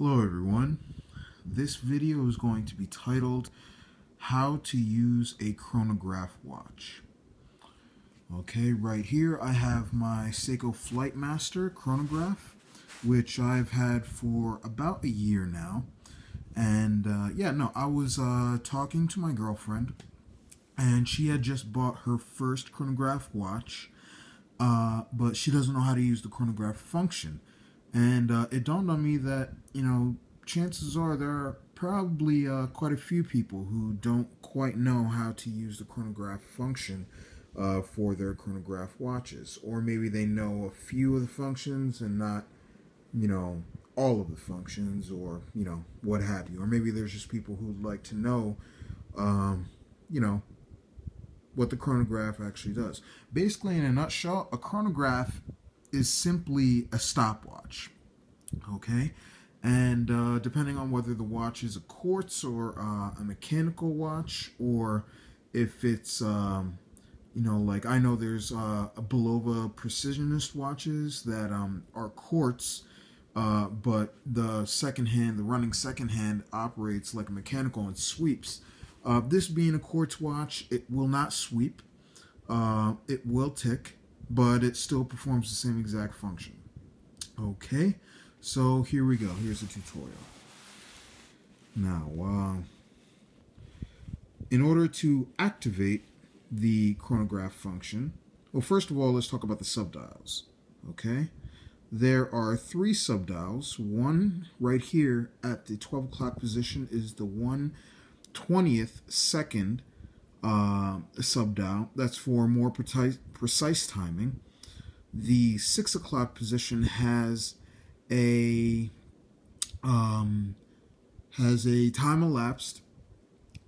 Hello everyone. This video is going to be titled How to Use a Chronograph Watch. Okay, right here I have my Seiko Flightmaster chronograph, which I've had for about a year now. And I was talking to my girlfriend, and she had just bought her first chronograph watch, but she doesn't know how to use the chronograph function. And it dawned on me that, chances are there are probably quite a few people who don't quite know how to use the chronograph function for their chronograph watches. Or maybe they know a few of the functions and not, all of the functions, or, what have you. Or maybe there's just people who'd like to know, what the chronograph actually does. Basically, in a nutshell, a chronograph is simply a stopwatch, okay? And depending on whether the watch is a quartz or a mechanical watch, or if it's, like I know there's a Bulova Precisionist watches that are quartz, but the running second hand operates like a mechanical and sweeps. This being a quartz watch, it will not sweep, it will tick, but it still performs the same exact function. Okay, so here we go. Here's the tutorial. Now, in order to activate the chronograph function, well, first of all, let's talk about the subdials. Okay, there are 3 subdials. One right here at the 12 o'clock position is the 1/20th second subdial. That's for more precise timing. The 6 o'clock position has a time elapsed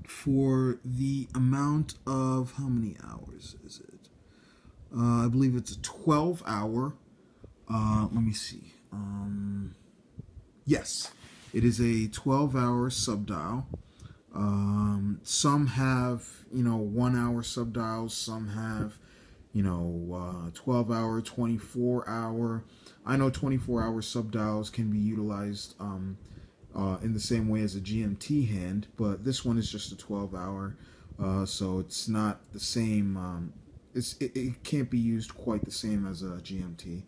for the amount of, how many hours is it? I believe it's a 12-hour. Let me see. Yes, it is a 12-hour subdial. Some have, 1-hour subdials, some have, 12-hour, 24-hour. I know 24-hour subdials can be utilized in the same way as a GMT hand, but this one is just a 12-hour, so it's not the same. It can't be used quite the same as a GMT,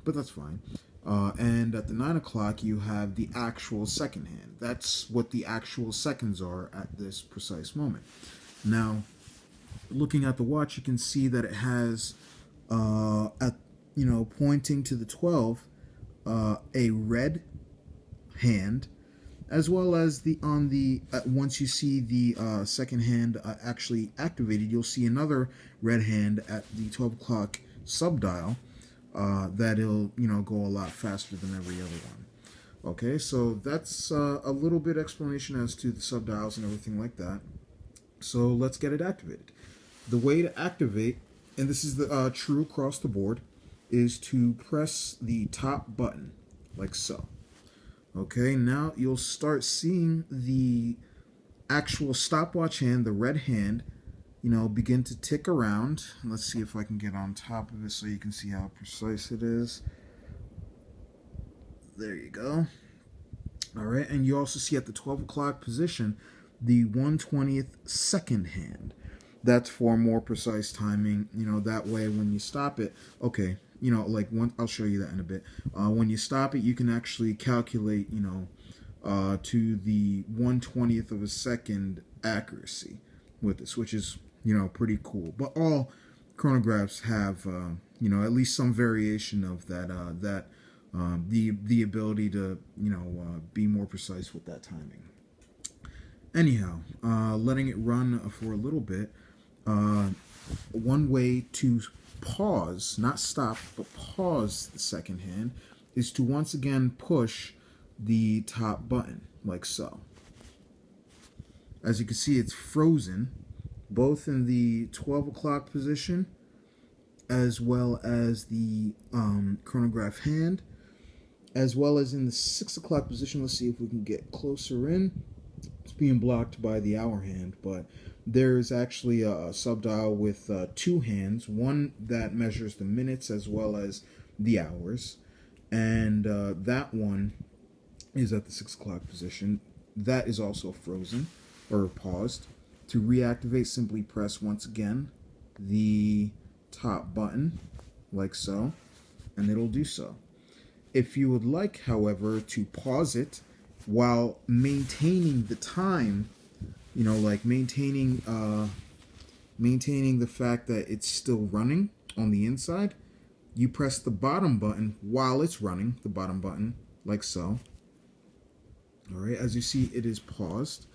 but that's fine. And at the 9 o'clock, you have the actual second hand. That's what the actual seconds are at this precise moment. Now, looking at the watch, you can see that it has, pointing to the 12, a red hand, as well as once you see the second hand actually activated, you'll see another red hand at the 12 o'clock subdial. That'll, go a lot faster than every other one. Okay, so that's a little bit explanation as to the subdials and everything like that. So let's get it activated. The way to activate, and this is the true across the board, is to press the top button, like so. Okay, now you'll start seeing the actual stopwatch hand, the red hand, begin to tick around. Let's see if I can get on top of it so you can see how precise it is. There you go. All right, and you also see at the 12 o'clock position the 1/20th second hand. That's for more precise timing. That way when you stop it, okay, I'll show you that in a bit. When you stop it, you can actually calculate, to the 1/20th of a second accuracy with this, which is, pretty cool. But all chronographs have, at least some variation of that, the ability to, be more precise with that timing. Anyhow, letting it run for a little bit, one way to pause, not stop, but pause the second hand, is to once again push the top button, like so. As you can see, it's frozen, both in the 12 o'clock position, as well as the chronograph hand, as well as in the 6 o'clock position. Let's see if we can get closer in. It's being blocked by the hour hand, but there's actually a subdial with 2 hands, one that measures the minutes as well as the hours, and that one is at the 6 o'clock position. That is also frozen or paused. To reactivate, simply press once again the top button, like so, and it'll do so. If you would like, however, to pause it while maintaining the time, you know, like maintaining the fact that it's still running on the inside, you press the bottom button while it's running, the bottom button, like so. All right, as you see, it is paused.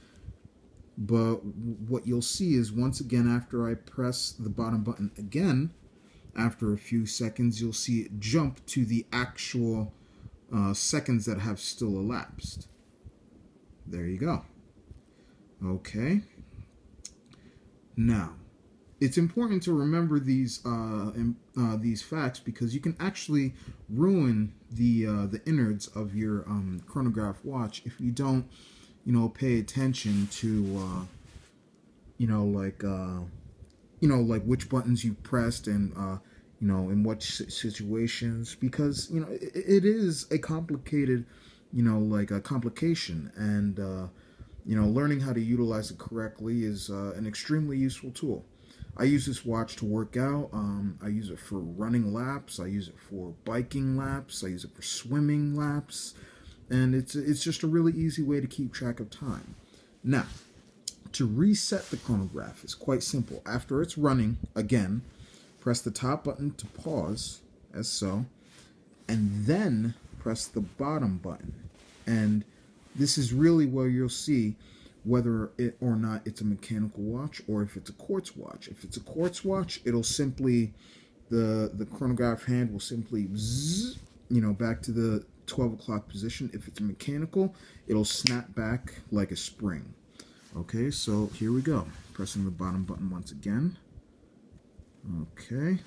But what you'll see is, once again, after I press the bottom button again, after a few seconds, you'll see it jump to the actual seconds that have still elapsed. There you go. Okay. Now, it's important to remember these facts, because you can actually ruin the innards of your chronograph watch if you don't, you know, pay attention to like which buttons you pressed and you know, in what situations, because you know it is a complicated, you know, like a complication, and you know, learning how to utilize it correctly is an extremely useful tool. I use this watch to work out. I use it for running laps. I use it for biking laps. I use it for swimming laps. And it's just a really easy way to keep track of time. Now, to reset the chronograph is quite simple. After it's running, again, press the top button to pause, as so, and then press the bottom button. And this is really where you'll see whether it or not it's a mechanical watch or if it's a quartz watch. If it's a quartz watch, it'll simply, the chronograph hand will simply zzz, you know, back to the 12 o'clock position. If it's mechanical, it'll snap back like a spring. Okay, so here we go. Pressing the bottom button once again. Okay,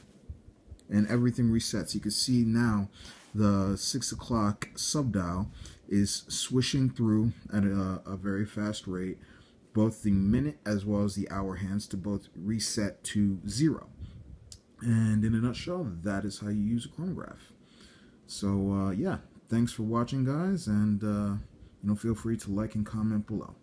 and everything resets. You can see now the 6 o'clock subdial is swishing through at a very fast rate, both the minute as well as the hour hands to both reset to 0. And in a nutshell, that is how you use a chronograph. So yeah, thanks for watching, guys, and you know, feel free to like and comment below.